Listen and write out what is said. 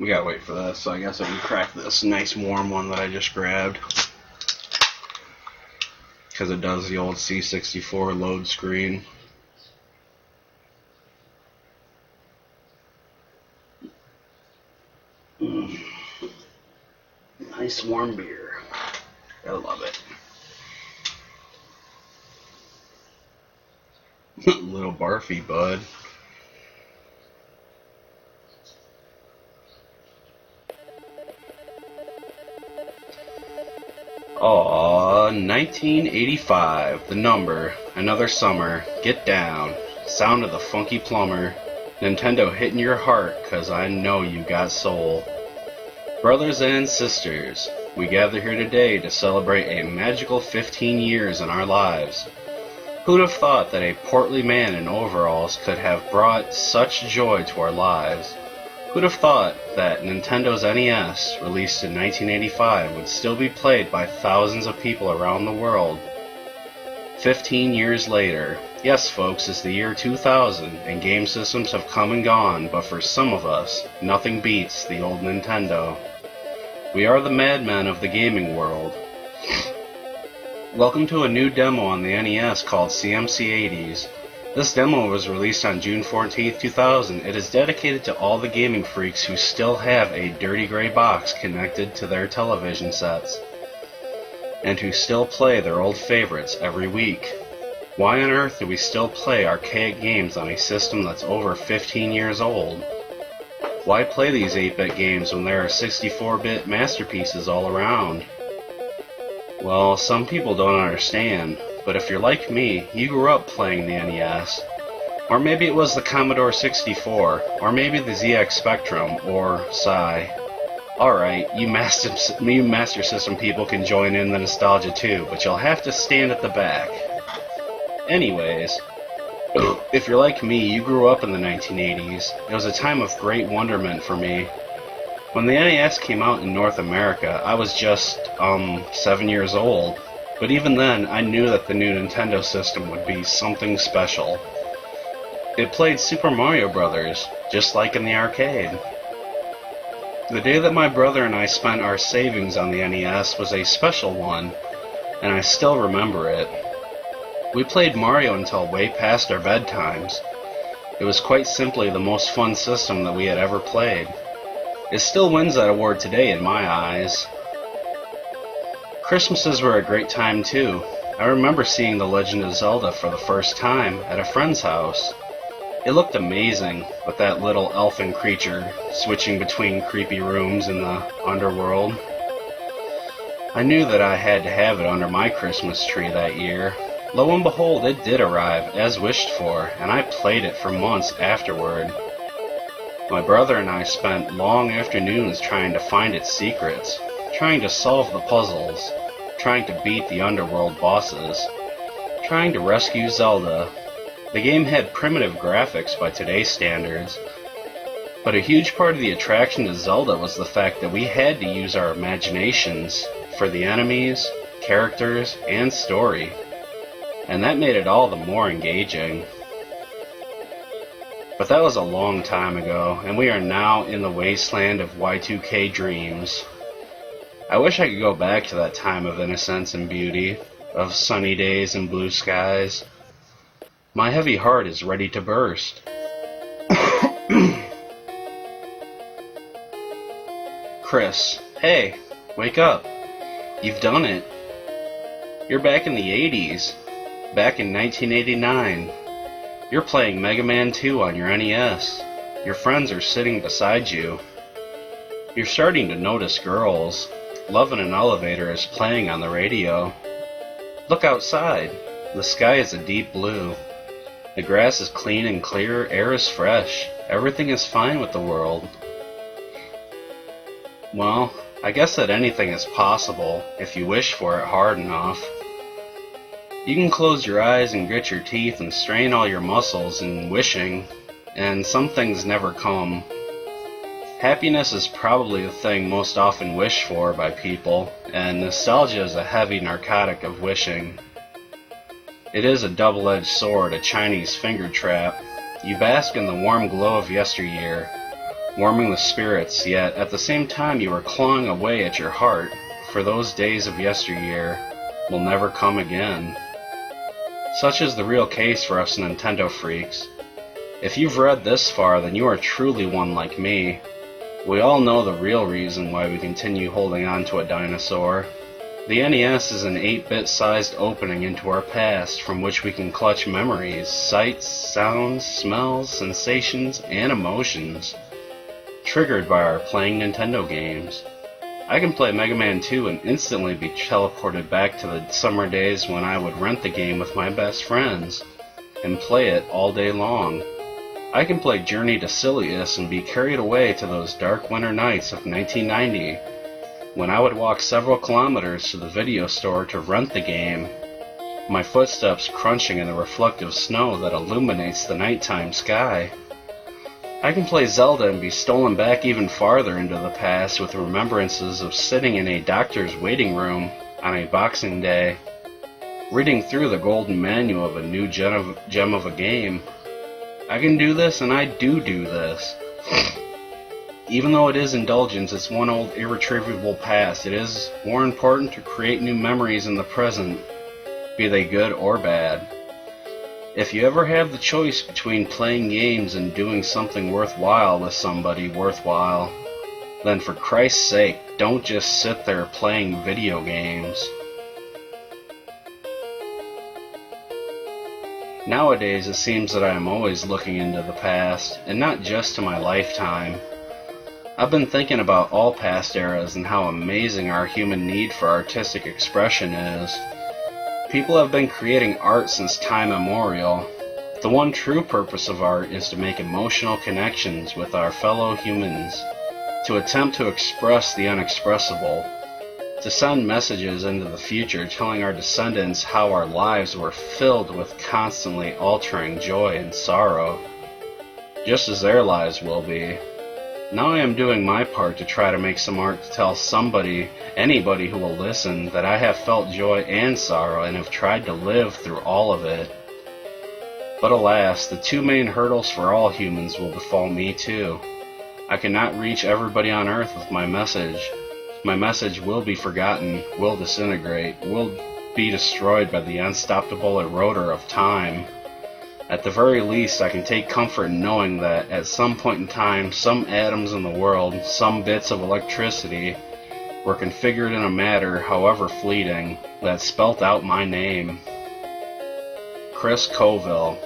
We gotta wait for this, so I guess I can crack this nice warm one that I just grabbed. Because it does the old C64 load screen. Nice warm beer. I love it. Little barfy, bud. Aw, 1985, the number, another summer, get down, sound of the funky plumber, Nintendo hitting your heart, 'cause I know you got soul. Brothers and sisters, we gather here today to celebrate a magical 15 years in our lives. Who'd have thought that a portly man in overalls could have brought such joy to our lives? Who'd have thought that Nintendo's NES, released in 1985, would still be played by thousands of people around the world? 15 years later, yes folks, it's the year 2000, and game systems have come and gone, but for some of us, nothing beats the old Nintendo. We are the madmen of the gaming world. Welcome to a new demo on the NES called CMC80s. This demo was released on June 14, 2000. It is dedicated to all the gaming freaks who still have a dirty gray box connected to their television sets, and who still play their old favorites every week. Why on earth do we still play archaic games on a system that's over 15 years old? Why play these 8-bit games when there are 64-bit masterpieces all around? Well, some people don't understand. But if you're like me, you grew up playing the NES. Or maybe it was the Commodore 64, or maybe the ZX Spectrum, or Psy. Alright, you Master System people can join in the nostalgia too, but you'll have to stand at the back. Anyways, if you're like me, you grew up in the 1980s. It was a time of great wonderment for me. When the NES came out in North America, I was just, 7 years old. But even then, I knew that the new Nintendo system would be something special. It played Super Mario Bros., just like in the arcade. The day that my brother and I spent our savings on the NES was a special one, and I still remember it. We played Mario until way past our bedtimes. It was quite simply the most fun system that we had ever played. It still wins that award today in my eyes. Christmases were a great time too. I remember seeing The Legend of Zelda for the first time at a friend's house. It looked amazing, with that little elfin creature switching between creepy rooms in the underworld. I knew that I had to have it under my Christmas tree that year. Lo and behold, it did arrive, as wished for, and I played it for months afterward. My brother and I spent long afternoons trying to find its secrets, trying to solve the puzzles, trying to beat the underworld bosses, trying to rescue Zelda. The game had primitive graphics by today's standards, but a huge part of the attraction to Zelda was the fact that we had to use our imaginations for the enemies, characters, and story, and that made it all the more engaging. But that was a long time ago, and we are now in the wasteland of Y2K dreams. I wish I could go back to that time of innocence and beauty, of sunny days and blue skies. My heavy heart is ready to burst. Chris, hey, wake up. You've done it. You're back in the 80s, back in 1989. You're playing Mega Man 2 on your NES. Your friends are sitting beside you. You're starting to notice girls. Love in an Elevator is playing on the radio. Look outside. The sky is a deep blue. The grass is clean and clear, air is fresh. Everything is fine with the world. Well, I guess that anything is possible if you wish for it hard enough. You can close your eyes and grit your teeth and strain all your muscles in wishing, and some things never come. Happiness is probably the thing most often wished for by people, and nostalgia is a heavy narcotic of wishing. It is a double-edged sword, a Chinese finger trap. You bask in the warm glow of yesteryear, warming the spirits, yet at the same time you are clawing away at your heart, for those days of yesteryear will never come again. Such is the real case for us Nintendo freaks. If you've read this far, then you are truly one like me. We all know the real reason why we continue holding on to a dinosaur. The NES is an 8-bit sized opening into our past from which we can clutch memories, sights, sounds, smells, sensations, and emotions, triggered by our playing Nintendo games. I can play Mega Man 2 and instantly be teleported back to the summer days when I would rent the game with my best friends and play it all day long. I can play Journey to Silius and be carried away to those dark winter nights of 1990, when I would walk several kilometers to the video store to rent the game, my footsteps crunching in the reflective snow that illuminates the nighttime sky. I can play Zelda and be stolen back even farther into the past with remembrances of sitting in a doctor's waiting room on a Boxing Day, reading through the golden manual of a new gem of a game. I can do this, and I do this. Even though it is indulgence, it's one old irretrievable past. It is more important to create new memories in the present, be they good or bad. If you ever have the choice between playing games and doing something worthwhile with somebody worthwhile, then for Christ's sake, don't just sit there playing video games. Nowadays, it seems that I am always looking into the past, and not just to my lifetime. I've been thinking about all past eras and how amazing our human need for artistic expression is. People have been creating art since time immemorial. The one true purpose of art is to make emotional connections with our fellow humans, to attempt to express the unexpressible, to send messages into the future telling our descendants how our lives were filled with constantly altering joy and sorrow, just as their lives will be. Now I am doing my part to try to make some art to tell somebody, anybody who will listen, that I have felt joy and sorrow and have tried to live through all of it. But alas, the two main hurdles for all humans will befall me too. I cannot reach everybody on Earth with my message. My message will be forgotten, will disintegrate, will be destroyed by the unstoppable eroder of time. At the very least, I can take comfort in knowing that at some point in time, some atoms in the world, some bits of electricity, were configured in a matter, however fleeting, that spelt out my name. Chris Coville.